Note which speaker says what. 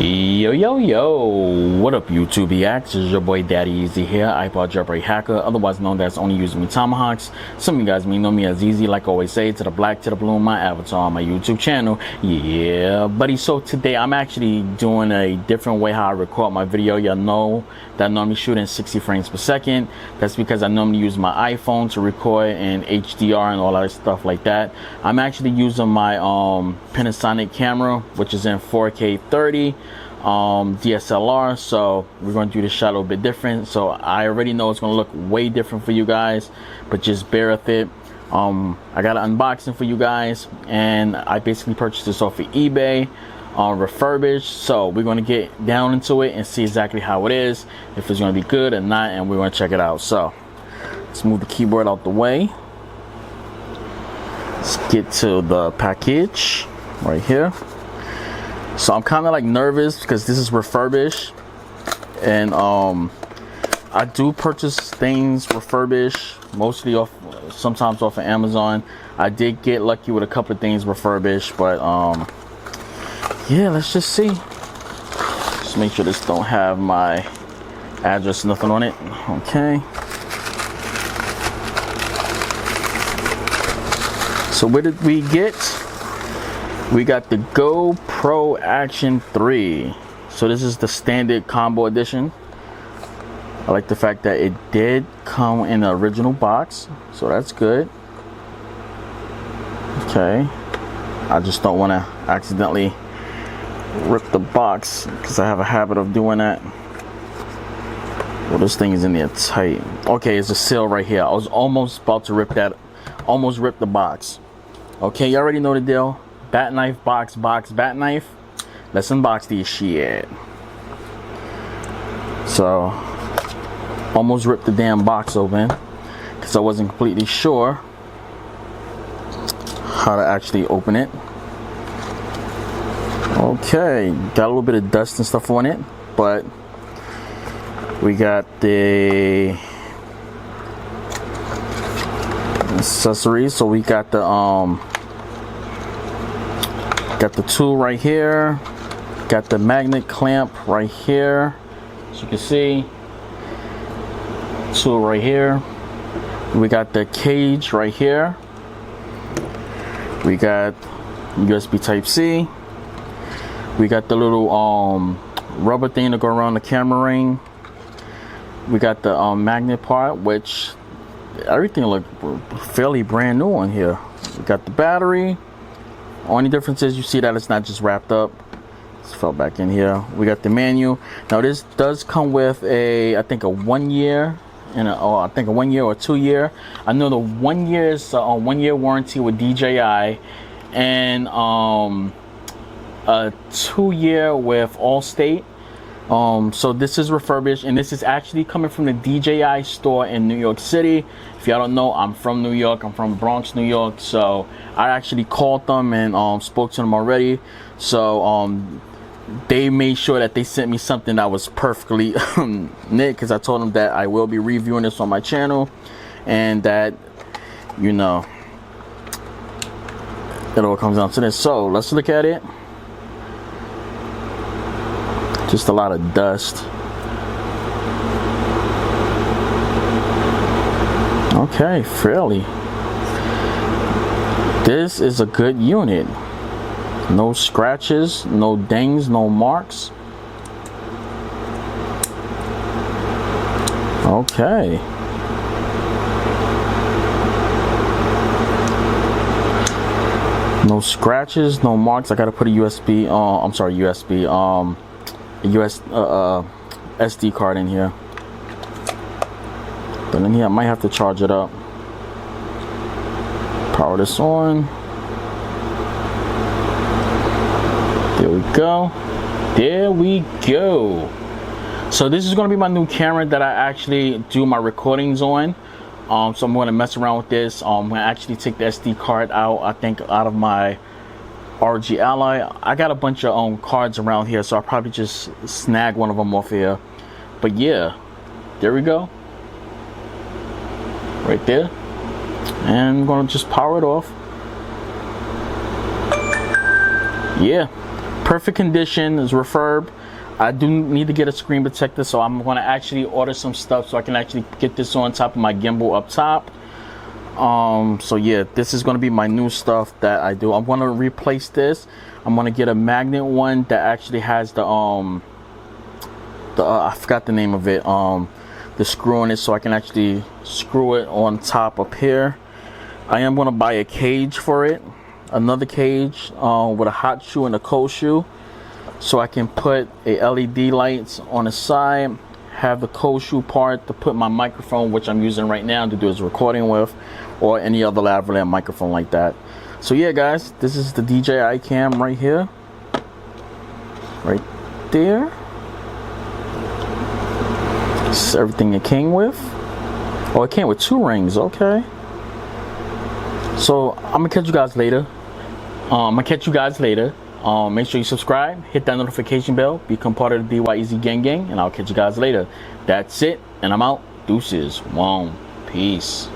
Speaker 1: Yo, what up YouTube reacts? This is your boy Daddy Easy here, iPod jailbreak hacker, otherwise known as only using me tomahawks. Some of you guys may know me as Easy, like I always say, to the black, to the blue, my avatar on my YouTube channel. Yeah, buddy, so today I'm actually doing a different way how I record my video. Y'all know that I normally shoot in 60 frames per second. That's because I normally use my iPhone to record in HDR and all that stuff like that. I'm actually using my Panasonic camera, which is in 4K 30. DSLR, so we're going to do the shot a little bit different. So I already know it's going to look way different for you guys, but just bear with it. I got an unboxing for you guys, and I basically purchased this off of eBay on Refurbish. So we're going to get down into it and see exactly how it is, if it's going to be good or not, and we're going to check it out. So let's move the keyboard out the way. Let's get to the package right here. So I'm kind of like nervous because this is Refurbish, and I do purchase things refurbished mostly sometimes off of Amazon. I did get lucky with a couple of things refurbished, but yeah, let's just see. Just make sure this don't have my address, nothing on it. Okay. So what did we get? We got the GoPro Action 3. So this is the standard combo edition. I like the fact that it did come in the original box, so that's good. Okay. I just don't want to accidentally rip the box because I have a habit of doing that. Well, this thing is in there tight. Okay, it's a seal right here. I was almost about to rip that, almost rip the box. Okay, you already know the deal. Bat knife, box, bat knife. Let's unbox these shit. So, almost ripped the damn box open because I wasn't completely sure how to actually open it. Okay, got a little bit of dust and stuff on it, but we got the accessories. So we got the got the tool right here, got the magnet clamp right here, as you can see, tool right here, we got the cage right here, we got USB Type-C, we got the little rubber thing to go around the camera ring, we got the magnet part, which everything looked fairly brand new on here. We got the battery. Only difference is you see that it's not just wrapped up. It's fell back in here. We got the manual. Now this does come with I think a 1 year and I think a 1 year or 2 year. I know the 1 year is a 1 year warranty with DJI, and a 2 year with Allstate. So this is refurbished, and this is actually coming from the DJI store in New York City. If y'all don't know, I'm from New York. I'm from Bronx, New York. So I actually called them and spoke to them already. So they made sure that they sent me something that was perfectly knit, because I told them that I will be reviewing this on my channel, and that, you know, it all comes down to this. So let's look at it. Just a lot of dust. Okay, fairly. This is a good unit. No scratches, no dings, no marks. Okay. No scratches, no marks. I gotta put a USB, I'm sorry, USB, SD card in here. But in here I might have to charge it up. Power this on. There we go. There we go. So this is going to be my new camera that I actually do my recordings on. So I'm going to mess around with this. I'm going to actually take the SD card out, I think, out of my ROG Ally. I got a bunch of cards around here, so I'll probably just snag one of them off here. But yeah, there we go, right there. And I'm gonna just power it off. Yeah, perfect condition. Is refurb. I do need to get a screen protector, so I'm going to actually order some stuff so I can actually get this on top of my gimbal up top. So yeah, this is going to be my new stuff that I do. I'm going to replace this. I'm going to get a magnet one that actually has the I forgot the name of it, the screw in it, so I can actually screw it on top up here. I am going to buy a cage for it, another cage with a hot shoe and a cold shoe, so I can put a LED lights on the side, have the cold shoe part to put my microphone, which I'm using right now to do this recording with, or any other lavalier microphone like that. So yeah guys, this is the DJI cam right here, right there. This is everything it came with. Oh, it came with 2 rings, okay. So I'm gonna catch you guys later. Make sure you subscribe, hit that notification bell, become part of the DYEZ gang, and I'll catch you guys later. That's it, and I'm out. Deuces. Peace.